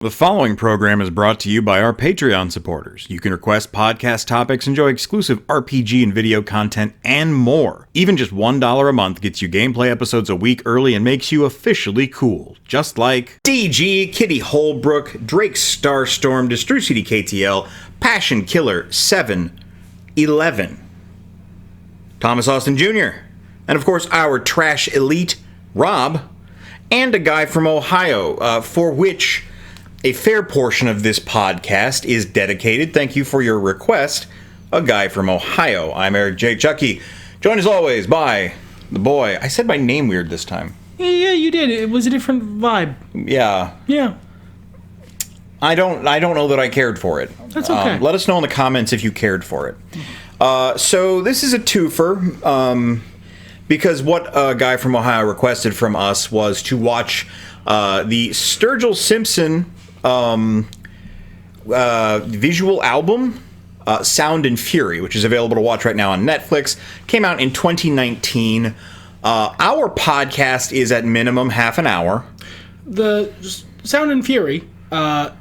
The following program is brought to you by our Patreon supporters. You can request podcast topics, enjoy exclusive RPG and video content, and more. Even just $1 a month gets you gameplay episodes a week early and makes you officially cool. Just like DG, Kitty Holbrook, Drake Starstorm, Destru KTL, Passion Killer 711, Thomas Austin Jr., and of course our trash elite, Rob, and a guy from Ohio, for which a fair portion of this podcast is dedicated. Thank you for your request, a guy from Ohio. I'm Eric J. Chucky, joined as always by the boy. I said my name weird this time. Yeah, you did. It was a different vibe. Yeah. Yeah. I don't know that I cared for it. That's okay. Let us know in the comments if you cared for it. So this is a twofer, because what a guy from Ohio requested from us was to watch the Sturgill Simpson visual album, Sound and Fury, which is available to watch right now on Netflix. Came out in 2019. Our podcast is at minimum half an hour. The Sound and Fury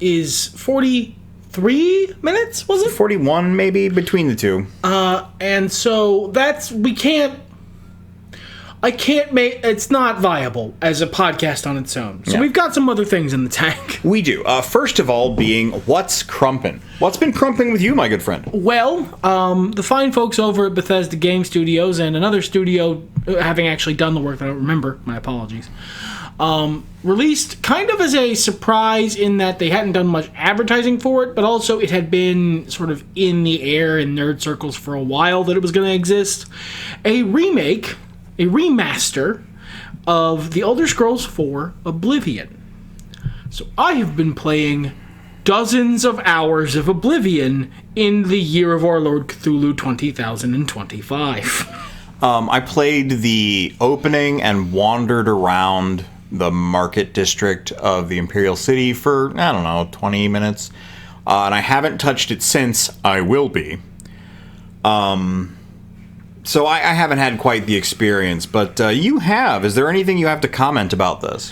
is 43 minutes, was it? 41, maybe, between the two. And so I can't make, it's not viable as a podcast on its own. So We've got some other things in the tank. We do. First of all being, what's crumpin'? What's been crumping with you, my good friend? Well, the fine folks over at Bethesda Game Studios and another studio having actually done the work that I don't remember, my apologies, released kind of as a surprise in that they hadn't done much advertising for it, but also it had been sort of in the air in nerd circles for a while that it was going to exist. A remaster of The Elder Scrolls IV Oblivion. So I have been playing dozens of hours of Oblivion in the year of our Lord Cthulhu 2025. I played the opening and wandered around the market district of the Imperial City for, 20 minutes. And I haven't touched it since. I will be. So I haven't had quite the experience, but you have. Is there anything you have to comment about this?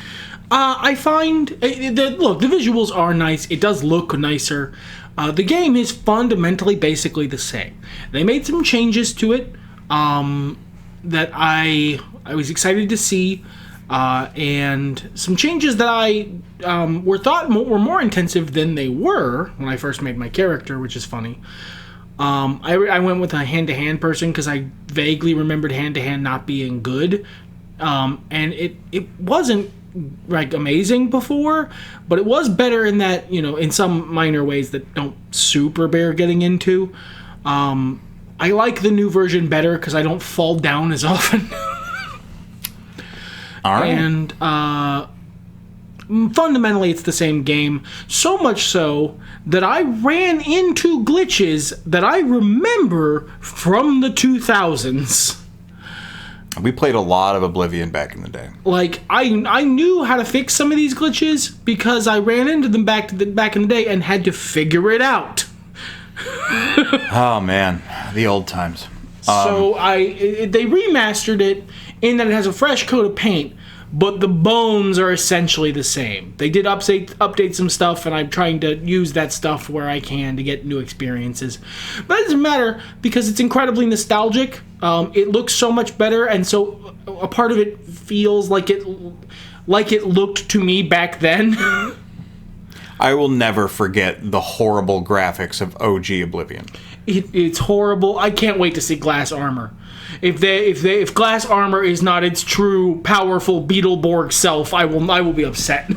I find that, look, the visuals are nice. It does look nicer. The game is fundamentally basically the same. They made some changes to it that I was excited to see, and some changes that I were more intensive than they were when I first made my character, which is funny. I went with a hand-to-hand person because I vaguely remembered hand-to-hand not being good. And it wasn't, like, amazing before, but it was better in that, in some minor ways that don't super bear getting into. I like the new version better because I don't fall down as often. All right. And, fundamentally, it's the same game, so much so that I ran into glitches that I remember from the 2000s. We played a lot of Oblivion back in the day. Like, I knew how to fix some of these glitches because I ran into them back in the day and had to figure it out. Oh, man. The old times. So they remastered it in that it has a fresh coat of paint, but the bones are essentially the same. They did update some stuff, and I'm trying to use that stuff where I can to get new experiences. But it doesn't matter, because it's incredibly nostalgic. It looks so much better, and so a part of it feels like it looked to me back then. I will never forget the horrible graphics of OG Oblivion. It's horrible. I can't wait to see Glass Armor. If Glass Armor is not its true, powerful Beetleborg self, I will be upset.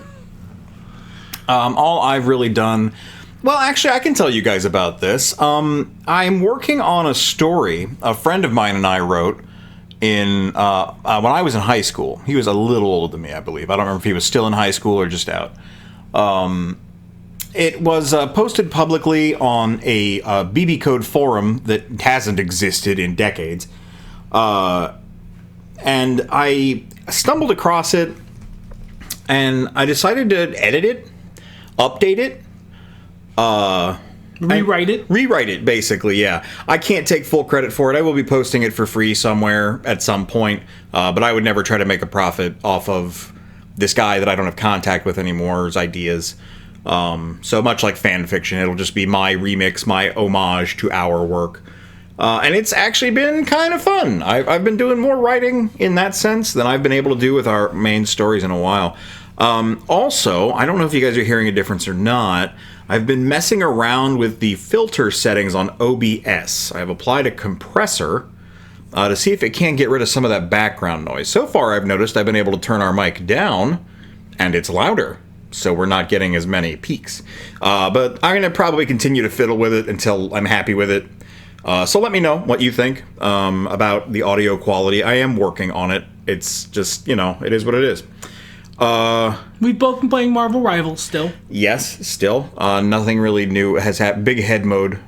All I've really done... Well, actually, I can tell you guys about this. I'm working on a story a friend of mine and I wrote when I was in high school. He was a little older than me, I believe. I don't remember if he was still in high school or just out. It was posted publicly on a BB Code forum that hasn't existed in decades. And I stumbled across it, and I decided to edit it, update it, rewrite it, basically, yeah. I can't take full credit for it. I will be posting it for free somewhere at some point, but I would never try to make a profit off of this guy that I don't have contact with anymore, his ideas. So much like fan fiction, it'll just be my remix, my homage to our work. And it's actually been kind of fun. I've been doing more writing in that sense than I've been able to do with our main stories in a while. Also, I don't know if you guys are hearing a difference or not. I've been messing around with the filter settings on OBS. I've applied a compressor to see if it can get rid of some of that background noise. So far, I've noticed I've been able to turn our mic down, and it's louder. So we're not getting as many peaks. But I'm going to probably continue to fiddle with it until I'm happy with it. So let me know what you think about the audio quality. I am working on it. It's just, it is what it is. We've both been playing Marvel Rivals still. Yes, still. Nothing really new has happened. Big head mode.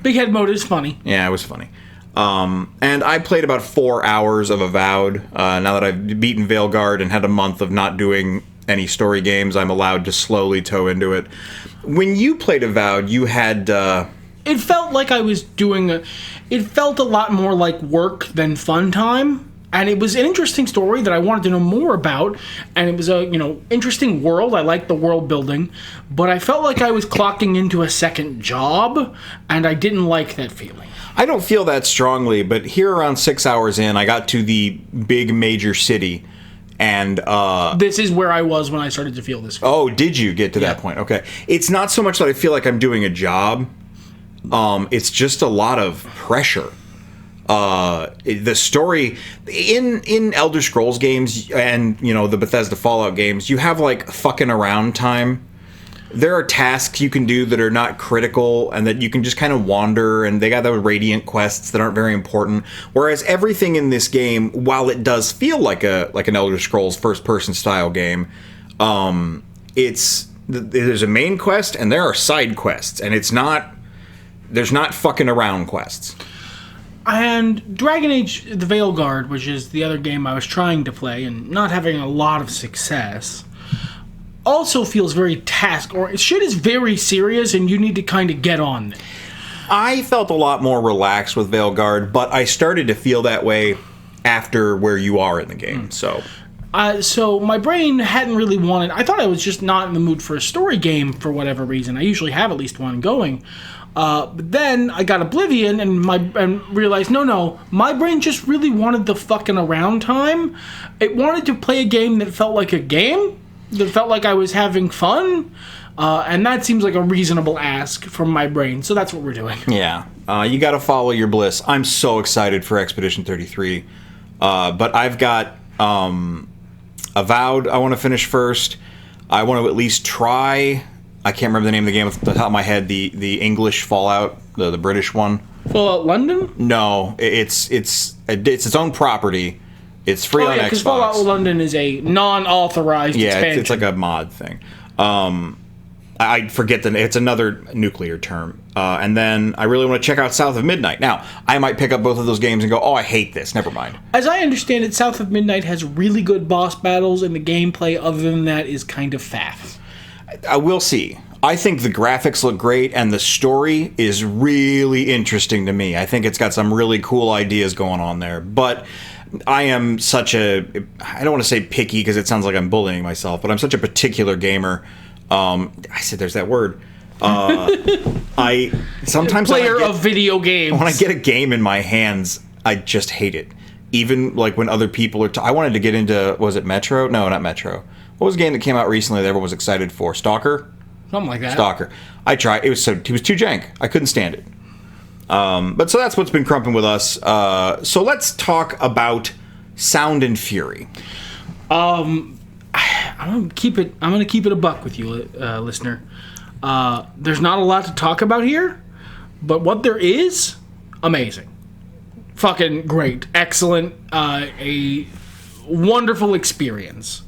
Big head mode is funny. Yeah, it was funny. And I played about 4 hours of Avowed. Now that I've beaten Veilguard and had a month of not doing any story games, I'm allowed to slowly toe into it. When you played Avowed, you had... It felt like I was doing it felt a lot more like work than fun time. And it was an interesting story that I wanted to know more about. And it was a, interesting world. I liked the world building. But I felt like I was clocking into a second job. And I didn't like that feeling. I don't feel that strongly. But here around 6 hours in, I got to the big major city. And this is where I was when I started to feel this feeling. Oh, did you get to that point? Okay. It's not so much that I feel like I'm doing a job. It's just a lot of pressure. The story in Elder Scrolls games and the Bethesda Fallout games, you have like fucking around time. There are tasks you can do that are not critical and that you can just kind of wander, and they got the Radiant quests that aren't very important. Whereas everything in this game, while it does feel like an Elder Scrolls first person style game, there's a main quest and there are side quests, and there's not fucking around quests. And Dragon Age The Veilguard, which is the other game I was trying to play and not having a lot of success, also feels very task-oriented. Shit is very serious, and you need to kind of get on it. I felt a lot more relaxed with Veilguard, but I started to feel that way after where you are in the game, so my brain hadn't really wanted... I thought I was just not in the mood for a story game for whatever reason. I usually have at least one going. But then I got Oblivion and realized, no, my brain just really wanted the fucking around time. It wanted to play a game that felt like a game, that felt like I was having fun, and that seems like a reasonable ask from my brain, so that's what we're doing. Yeah, you gotta follow your bliss. I'm so excited for Expedition 33, but I've got Avowed I want to finish first. I want to at least try... I can't remember the name of the game off the top of my head. The English Fallout, the British one. Fallout London? No, it's its own property. It's free on Xbox. Because Fallout London is a non-authorized expansion. Yeah, it's like a mod thing. I forget it's another nuclear term. And then I really want to check out South of Midnight. Now, I might pick up both of those games and go, oh, I hate this. Never mind. As I understand it, South of Midnight has really good boss battles, and the gameplay other than that is kind of faff. We'll see. I think the graphics look great, and the story is really interesting to me. I think it's got some really cool ideas going on there. But I am such I don't want to say picky because it sounds like I'm bullying myself, but I'm such a particular gamer. I said there's that word. I sometimes player of video games. When I get a game in my hands, I just hate it. Even like when other people are... I wanted to get into... Was it Metro? No, not Metro. What was a game that came out recently that everyone was excited for? Stalker? Something like that. Stalker. I tried. He was too jank. I couldn't stand it. But so that's what's been crumping with us. So let's talk about Sound and Fury. I'm gonna keep it a buck with you, listener. There's not a lot to talk about here, but what there is, amazing. Fucking great. Excellent. A wonderful experience.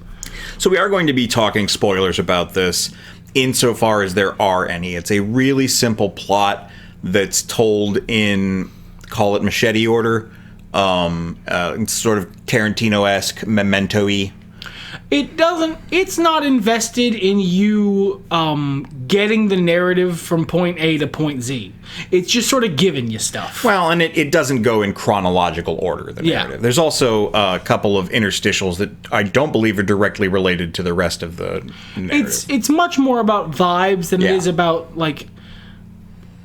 So we are going to be talking spoilers about this insofar as there are any. It's a really simple plot that's told in, call it machete order, sort of Tarantino-esque, Memento-y. It doesn't. It's not invested in you getting the narrative from point A to point Z. It's just sort of giving you stuff. Well, and it doesn't go in chronological order, the narrative. Yeah. There's also a couple of interstitials that I don't believe are directly related to the rest of the narrative. It's much more about vibes than it Yeah. is about, like,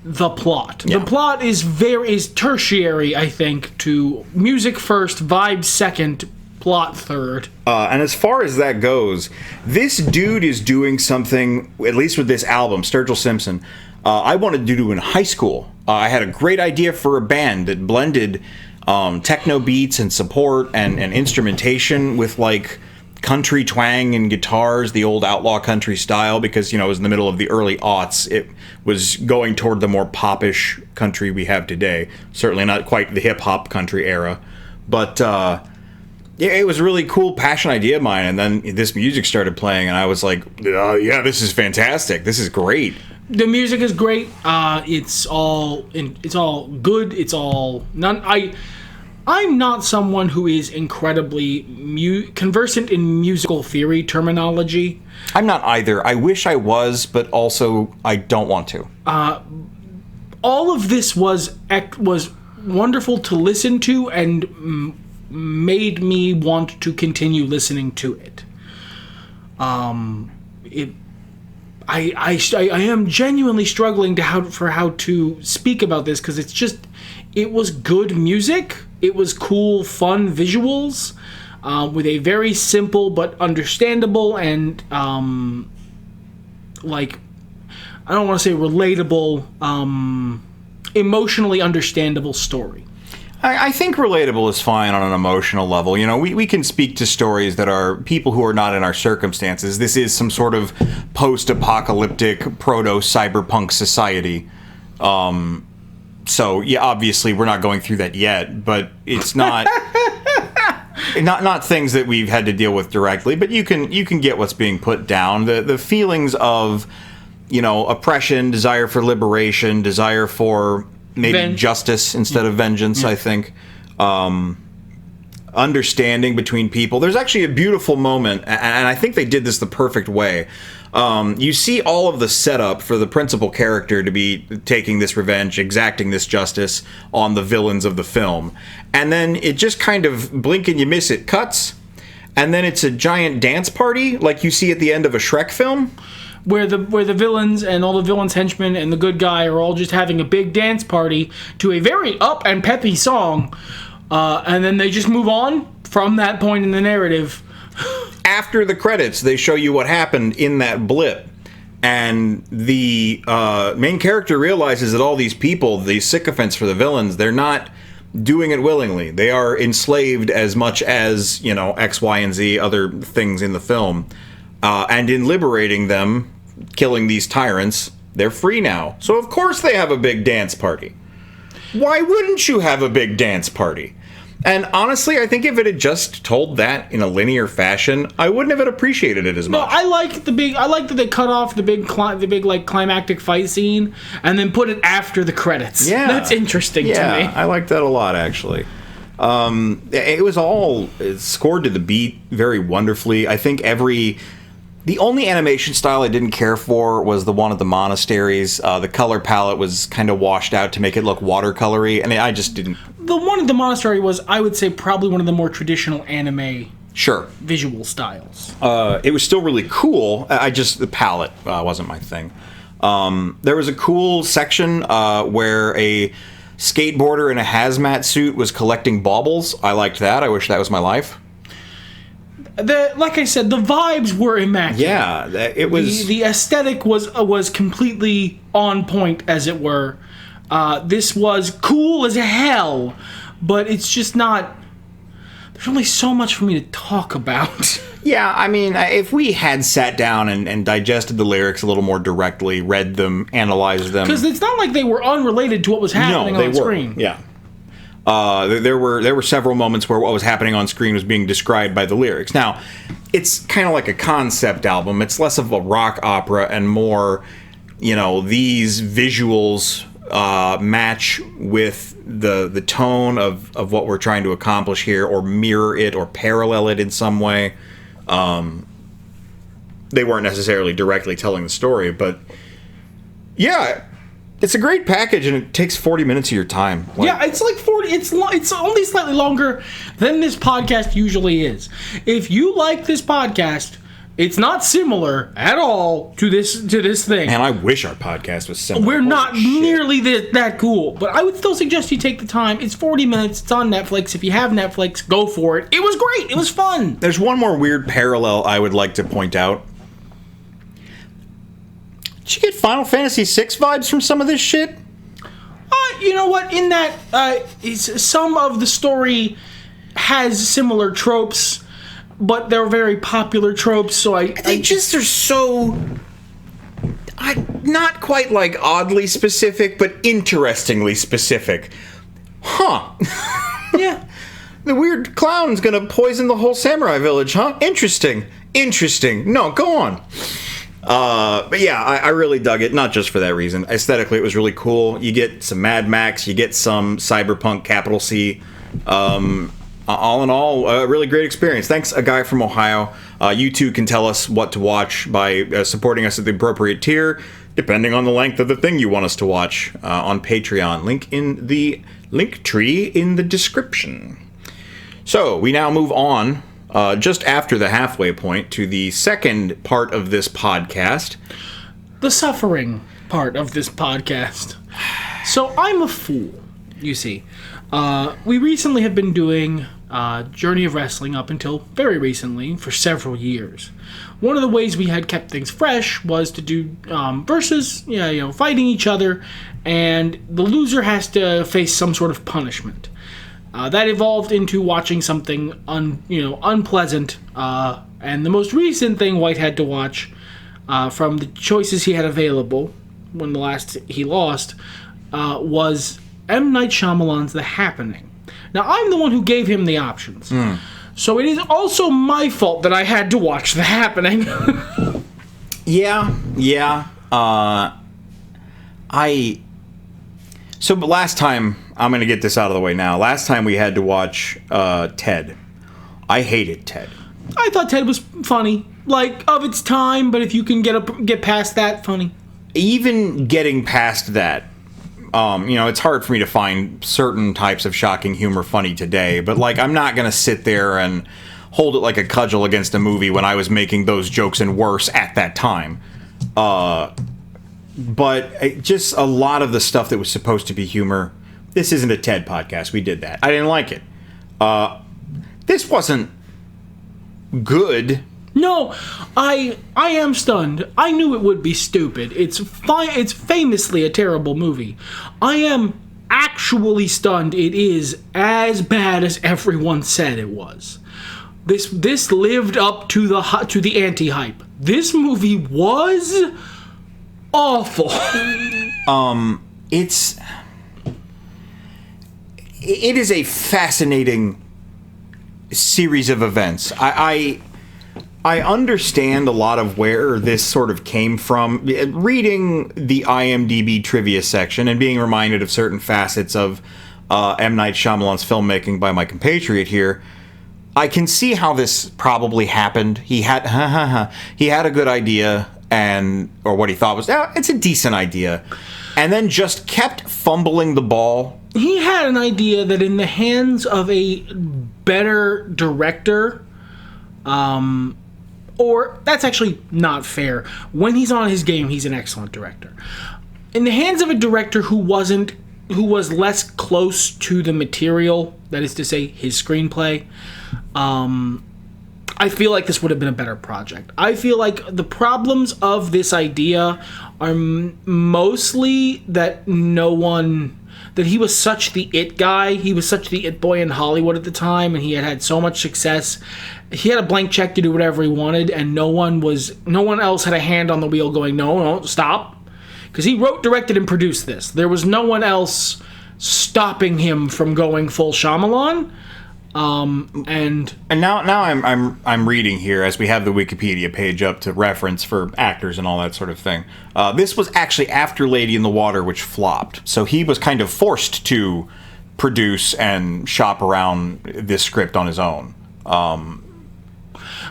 the plot. Yeah. The plot is tertiary, I think, to music first, vibes second, plot third. And as far as that goes, this dude is doing something, at least with this album, Sturgill Simpson, I wanted to do in high school. I had a great idea for a band that blended techno beats and support and instrumentation with, like, country twang and guitars, the old outlaw country style, because, it was in the middle of the early aughts. It was going toward the more popish country we have today. Certainly not quite the hip-hop country era. But, yeah, it was a really cool passion idea of mine, and then this music started playing, and I was like, yeah, this is fantastic. This is great. The music is great. It's all good. It's all none. I'm not someone who is incredibly conversant in musical theory terminology. I'm not either. I wish I was, but also I don't want to. All of this was wonderful to listen to and made me want to continue listening to it. I am genuinely struggling for how to speak about this, because it was good music. It was cool, fun visuals, with a very simple but understandable and like, I don't want to say relatable, emotionally understandable story. I think relatable is fine on an emotional level. We can speak to stories that are people who are not in our circumstances. This is some sort of post-apocalyptic, proto-cyberpunk society. So, yeah, obviously we're not going through that yet, but it's not not things that we've had to deal with directly, but you can get what's being put down. The feelings of, oppression, desire for liberation, desire for maybe justice instead of vengeance, I think. Understanding between people. There's actually a beautiful moment, and I think they did this the perfect way. You see all of the setup for the principal character to be taking this revenge, exacting this justice on the villains of the film. And then it just kind of, blink and you miss it, cuts. And then it's a giant dance party like you see at the end of a Shrek film. Where the villains and all the villains' henchmen and the good guy are all just having a big dance party to a very up and peppy song, and then they just move on from that point in the narrative. After the credits, they show you what happened in that blip, and the main character realizes that all these people, these sycophants for the villains, they're not doing it willingly. They are enslaved as much as, X, Y, and Z, other things in the film. And in liberating them, killing these tyrants, they're free now. So of course they have a big dance party. Why wouldn't you have a big dance party? And honestly, I think if it had just told that in a linear fashion, I wouldn't have appreciated it as much. No, I like that they cut off the big like climactic fight scene and then put it after the credits. Yeah, that's interesting to me. I like that a lot, actually. It was all scored to the beat very wonderfully. I think the only animation style I didn't care for was the one at the monasteries. The color palette was kind of washed out to make it look watercolory, and I just didn't. The one at the monastery was, I would say, probably one of the more traditional anime visual styles. It was still really cool. The palette wasn't my thing. There was a cool section where a skateboarder in a hazmat suit was collecting baubles. I liked that. I wish that was my life. Like I said, the vibes were immaculate. Yeah, it was. The aesthetic was completely on point, as it were. This was cool as hell, but it's just not. There's only so much for me to talk about. Yeah, I mean, if we had sat down and digested the lyrics a little more directly, read them, analyzed them, because it's not like they were unrelated to what was happening on screen. Yeah. There were several moments where what was happening on screen was being described by the lyrics. Now, it's kind of like a concept album. It's less of a rock opera and more, these visuals match with the tone of what we're trying to accomplish here, or mirror it or parallel it in some way. They weren't necessarily directly telling the story, but yeah, it's a great package, and it takes 40 minutes of your time. Like, yeah, it's like 40. It's only slightly longer than this podcast usually is. If you like this podcast, it's not similar at all to this thing. Man, I wish our podcast was similar. We're not nearly that cool, but I would still suggest you take the time. It's 40 minutes. It's on Netflix. If you have Netflix, go for it. It was great. It was fun. There's one more weird parallel I would like to point out. Did you get Final Fantasy VI vibes from some of this shit? You know what? In that, some of the story has similar tropes, but they're very popular tropes. So They just are so, not quite like oddly specific, but interestingly specific. Huh? Yeah. The weird clown's gonna poison the whole samurai village, huh? Interesting. No, go on. But yeah, I really dug it, not just for that reason. Aesthetically, it was really cool. You get some Mad Max, you get some cyberpunk, capital C. All in all, a really great experience. Thanks, a guy from Ohio. You too can tell us what to watch by supporting us at the appropriate tier, depending on the length of the thing you want us to watch, on Patreon. Link in the link tree in the description. So, we now move on, just after the halfway point, to the second part of this podcast. The suffering part of this podcast. So, I'm a fool, you see. We recently have been doing Journey of Wrestling up until very recently, for several years. One of the ways we had kept things fresh was to do versus, fighting each other, and the loser has to face some sort of punishment. That evolved into watching something unpleasant, and the most recent thing White had to watch, from the choices he had available when the last he lost, was M. Night Shyamalan's The Happening. Now, I'm the one who gave him the options. So it is also my fault that I had to watch The Happening. Yeah. But last time, I'm going to get this out of the way now. Last time we had to watch Ted. I hated Ted. I thought Ted was funny. Like, of its time, but if you can get past that, funny. Even getting past that, it's hard for me to find certain types of shocking humor funny today, but, like, I'm not going to sit there and hold it like a cudgel against a movie when I was making those jokes and worse at that time. But just a lot of the stuff that was supposed to be humor, this isn't a TED podcast. We did that. I didn't like it. This wasn't good. No, I am stunned. I knew it would be stupid. It's famously a terrible movie. I am actually stunned it is as bad as everyone said it was. This lived up to the anti-hype. This movie was awful. It is a fascinating series of events. I understand a lot of where this sort of came from. Reading the IMDb trivia section and being reminded of certain facets of M. Night Shyamalan's filmmaking by my compatriot here, I can see how this probably happened. He had a good idea, or what he thought was, it's a decent idea, and then just kept fumbling the ball. He had an idea that in the hands of a better director, or that's actually not fair. When he's on his game, he's an excellent director. In the hands of a director who was less close to the material, that is to say, his screenplay, I feel like this would have been a better project. I feel like the problems of this idea are mostly that that he was such the it guy. He was such the it boy in Hollywood at the time, and he had so much success. He had a blank check to do whatever he wanted, and no one else had a hand on the wheel going, no, stop. Because he wrote, directed, and produced this. There was no one else stopping him from going full Shyamalan. And now I'm reading here as we have the Wikipedia page up to reference for actors and all that sort of thing. This was actually after Lady in the Water, which flopped. So he was kind of forced to produce and shop around this script on his own.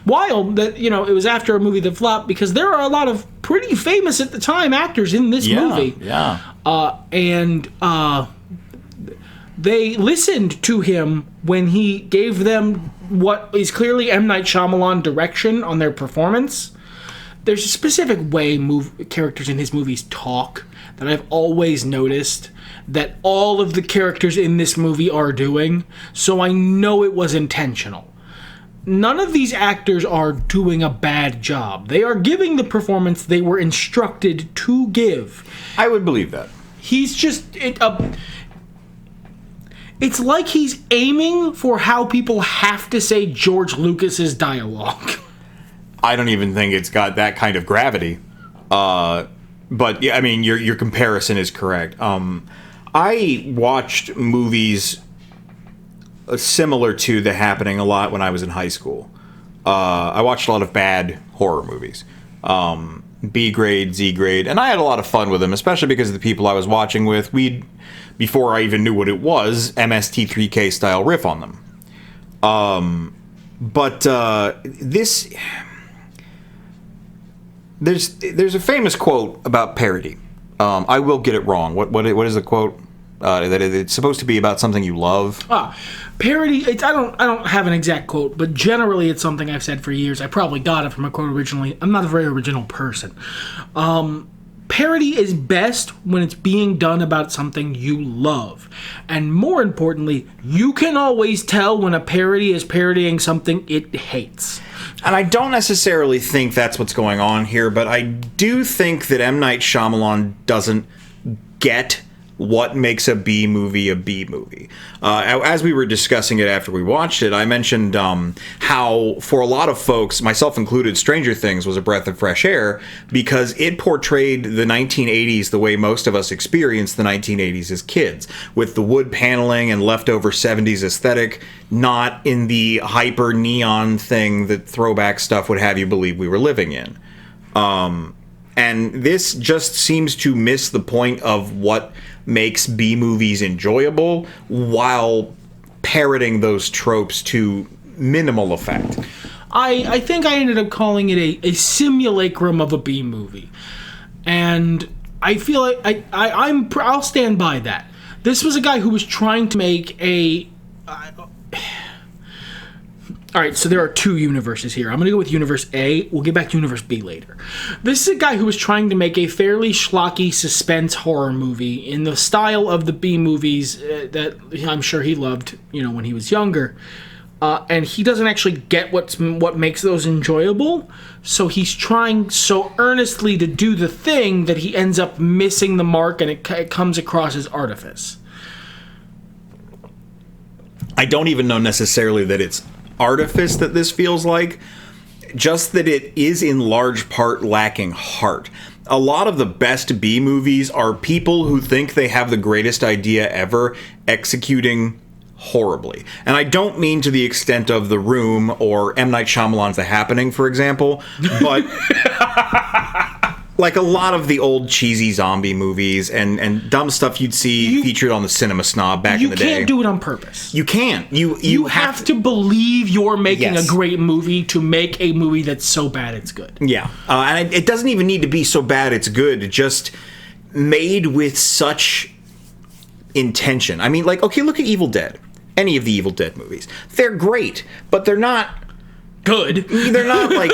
wild that, it was after a movie that flopped, because there are a lot of pretty famous at the time actors in this movie. Yeah. And they listened to him when he gave them what is clearly M. Night Shyamalan direction on their performance. There's a specific way characters in his movies talk that I've always noticed that all of the characters in this movie are doing, so I know it was intentional. None of these actors are doing a bad job. They are giving the performance they were instructed to give. I would believe that. He's just... It's like he's aiming for how people have to say George Lucas's dialogue. I don't even think it's got that kind of gravity. But yeah, I mean, your comparison is correct. I watched movies similar to The Happening a lot when I was in high school. I watched a lot of bad horror movies. B grade, Z grade, and I had a lot of fun with them, especially because of the people I was watching with. Before I even knew what it was, MST3K style riff on them. There's a famous quote about parody. I will get it wrong. What is the quote? That it's supposed to be about something you love. Parody. I don't have an exact quote, but generally it's something I've said for years. I probably got it from a quote originally. I'm not a very original person. Parody is best when it's being done about something you love. And more importantly, you can always tell when a parody is parodying something it hates. And I don't necessarily think that's what's going on here, but I do think that M. Night Shyamalan doesn't get what makes a B movie a B movie. As we were discussing it after we watched it, I mentioned how, for a lot of folks, myself included, Stranger Things was a breath of fresh air because it portrayed the 1980s the way most of us experienced the 1980s as kids, with the wood paneling and leftover 70s aesthetic, not in the hyper neon thing that throwback stuff would have you believe we were living in. And this just seems to miss the point of what makes B movies enjoyable while parroting those tropes to minimal effect. I think I ended up calling it a simulacrum of a B movie, and I feel like I'll stand by that. This was a guy who was trying to make a. All right, so there are two universes here. I'm going to go with Universe A. We'll get back to Universe B later. This is a guy who was trying to make a fairly schlocky suspense horror movie in the style of the B movies that I'm sure he loved, when he was younger. And he doesn't actually get what makes those enjoyable. So he's trying so earnestly to do the thing that he ends up missing the mark, and it comes across as artifice. I don't even know necessarily that it's artifice that this feels like, just that it is in large part lacking heart. A lot of the best B movies are people who think they have the greatest idea ever executing horribly. And I don't mean to the extent of The Room or M. Night Shyamalan's The Happening, for example, but like a lot of the old cheesy zombie movies and dumb stuff you'd see featured on the Cinema Snob back in the day. You can't do it on purpose. You can't. You have to believe you're making a great movie to make a movie that's so bad it's good. Yeah. And it doesn't even need to be so bad it's good. Just made with such intention. I mean, like, okay, look at Evil Dead. Any of the Evil Dead movies. They're great, but they're not good. They're not like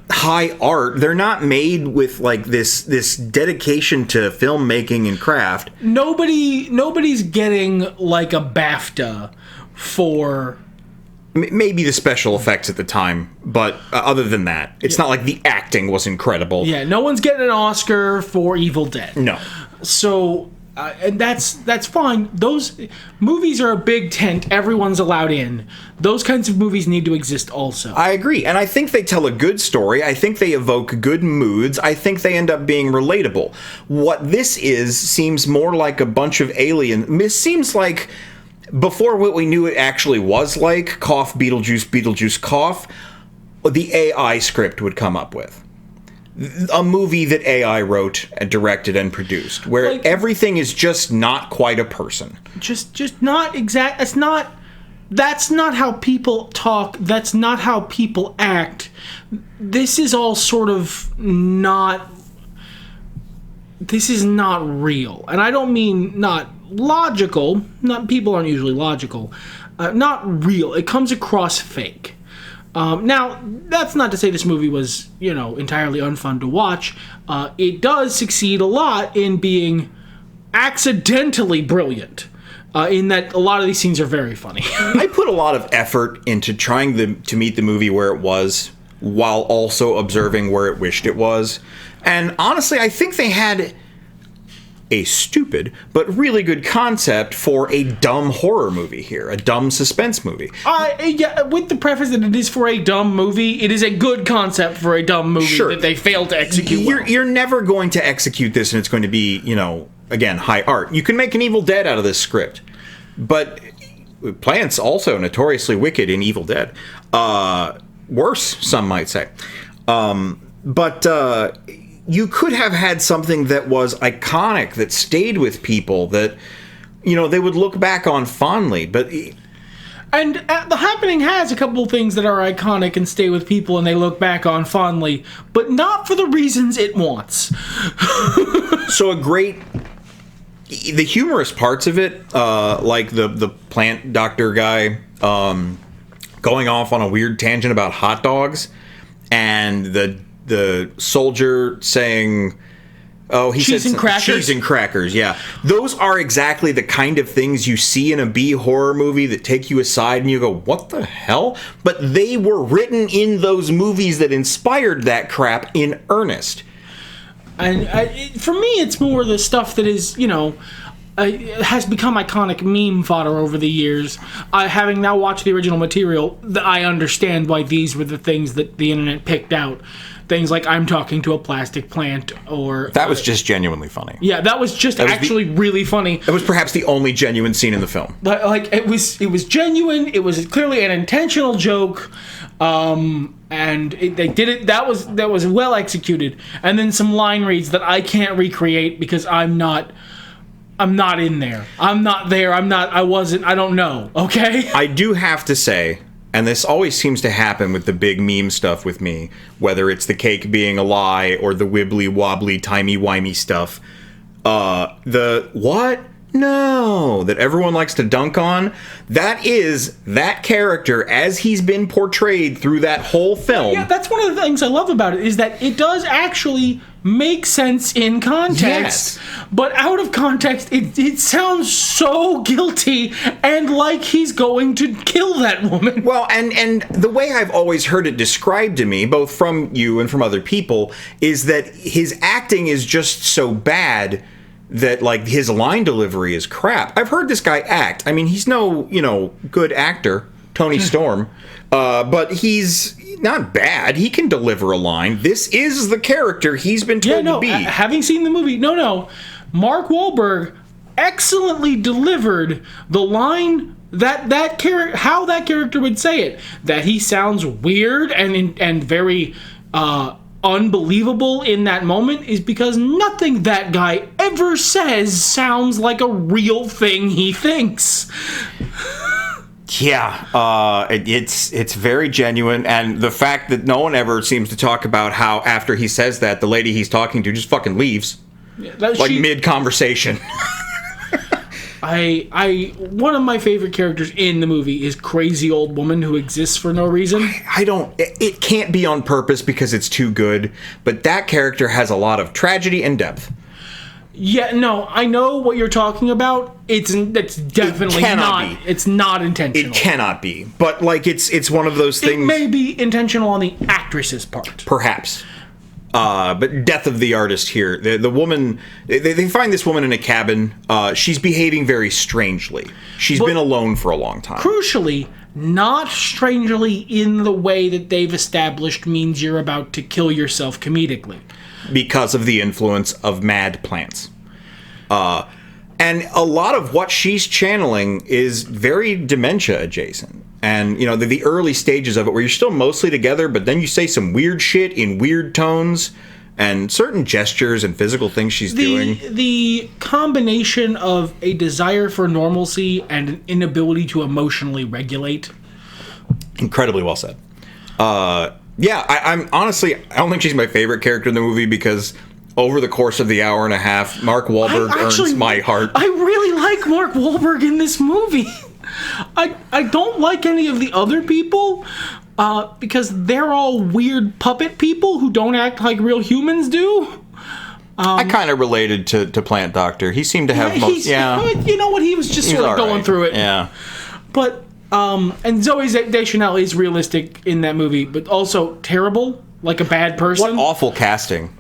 high art. They're not made with like this dedication to filmmaking and craft. Nobody's getting like a BAFTA for maybe the special effects at the time, but other than that, it's not like the acting was incredible. Yeah, no one's getting an Oscar for Evil Dead. No. So and that's fine. Those movies are a big tent. Everyone's allowed in. Those kinds of movies need to exist also. I agree. And I think they tell a good story. I think they evoke good moods. I think they end up being relatable. What this seems more like a bunch of alien. It seems like before what we knew it actually was like, cough, Beetlejuice, Beetlejuice, cough, the AI script would come up with. A movie that AI wrote and directed and produced, where everything is just not quite a person. Just not exact. It's not That's not how people talk. That's not how people act. This is all sort of not... This is not real. And I don't mean not logical. Not people aren't usually logical. Not real. It comes across fake. Now, that's not to say this movie was, entirely unfun to watch. It does succeed a lot in being accidentally brilliant. In that a lot of these scenes are very funny. I put a lot of effort into trying to meet the movie where it was, while also observing where it wished it was. And honestly, I think they had a stupid but really good concept for a dumb horror movie here, a dumb suspense movie. Yeah, with the preface that it is for a dumb movie, it is a good concept for a dumb movie that they failed to execute well. You're never going to execute this and it's going to be, again, high art. You can make an Evil Dead out of this script, but Plant's also notoriously wicked in Evil Dead. Worse, some might say. But you could have had something that was iconic, that stayed with people, that, they would look back on fondly, but... And The Happening has a couple of things that are iconic and stay with people and they look back on fondly, but not for the reasons it wants. So the humorous parts of it, like the plant doctor guy going off on a weird tangent about hot dogs, and the soldier saying, "Oh, he cheese said and crackers." Cheese and crackers, yeah. Those are exactly the kind of things you see in a B horror movie that take you aside and you go, "What the hell?" But they were written in those movies that inspired that crap in earnest. And for me, it's more the stuff that is, has become iconic meme fodder over the years. Having now watched the original material, I understand why these were the things that the internet picked out. Things like I'm talking to a plastic plant, or... That was just genuinely funny. Yeah, that was just actually really funny. It was perhaps the only genuine scene in the film. Like, it was genuine. It was clearly an intentional joke. And they did it. That was well executed. And then some line reads that I can't recreate because I'm not in there. I'm not there. I don't know. Okay? I do have to say, and this always seems to happen with the big meme stuff with me, whether it's the cake being a lie or the wibbly wobbly timey-wimey stuff, the what? No, that everyone likes to dunk on, that is that character as he's been portrayed through that whole film. Yeah, that's one of the things I love about it, is that it does actually make sense in context. Yes. But out of context, it sounds so guilty and like he's going to kill that woman. Well, and the way I've always heard it described to me, both from you and from other people, is that his acting is just so bad that, like, his line delivery is crap. I've heard this guy act. I mean, he's no, good actor, Tony Storm, but he's not bad. He can deliver a line. This is the character he's been told to be. Having seen the movie, Mark Wahlberg excellently delivered the line that character, how that character would say it. That he sounds weird and very unbelievable in that moment is because nothing that guy ever says sounds like a real thing he thinks. Yeah, it's very genuine, and the fact that no one ever seems to talk about how after he says that, the lady he's talking to just fucking leaves, mid-conversation. One of my favorite characters in the movie is crazy old woman who exists for no reason. It can't be on purpose because it's too good, but that character has a lot of tragedy and depth. Yeah, no, I know what you're talking about. It's definitely not. It's not intentional. It cannot be. But it's one of those things. It may be intentional on the actress's part. Perhaps. But death of the artist here. The woman, they find this woman in a cabin. She's behaving very strangely. She's been alone for a long time. Crucially, not strangely in the way that they've established means you're about to kill yourself comedically. Because of the influence of mad plants. And a lot of what she's channeling is very dementia adjacent. And, the early stages of it where you're still mostly together, but then you say some weird shit in weird tones. and certain gestures and physical things she's doing. The combination of a desire for normalcy and an inability to emotionally regulate. Incredibly well said. Yeah, I'm honestly, I don't think she's my favorite character in the movie because over the course of the hour and a half, Mark Wahlberg earns my heart. I really like Mark Wahlberg in this movie. I don't like any of the other people because they're all weird puppet people who don't act like real humans do. I kind of related to Plant Doctor. He seemed to have you know what? He was just sort of going through it. Yeah. But and Zoe Deschanel is realistic in that movie, but also terrible, like a bad person. What awful casting.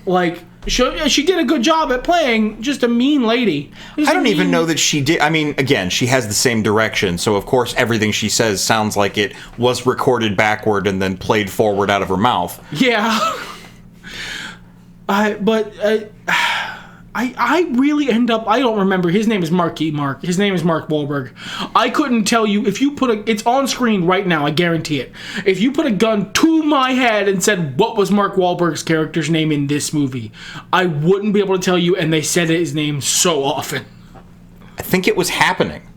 Like she did a good job at playing just a mean lady. I don't even know that she did. I mean, again, she has the same direction, so of course everything she says sounds like it was recorded backward and then played forward out of her mouth. Yeah. I really end up, I don't remember. His name is Mark. His name is Mark Wahlberg. I couldn't tell you if you put it's on screen right now, I guarantee it. If you put a gun to my head and said, what was Mark Wahlberg's character's name in this movie? I wouldn't be able to tell you, and they said his name so often. I think it was Happening.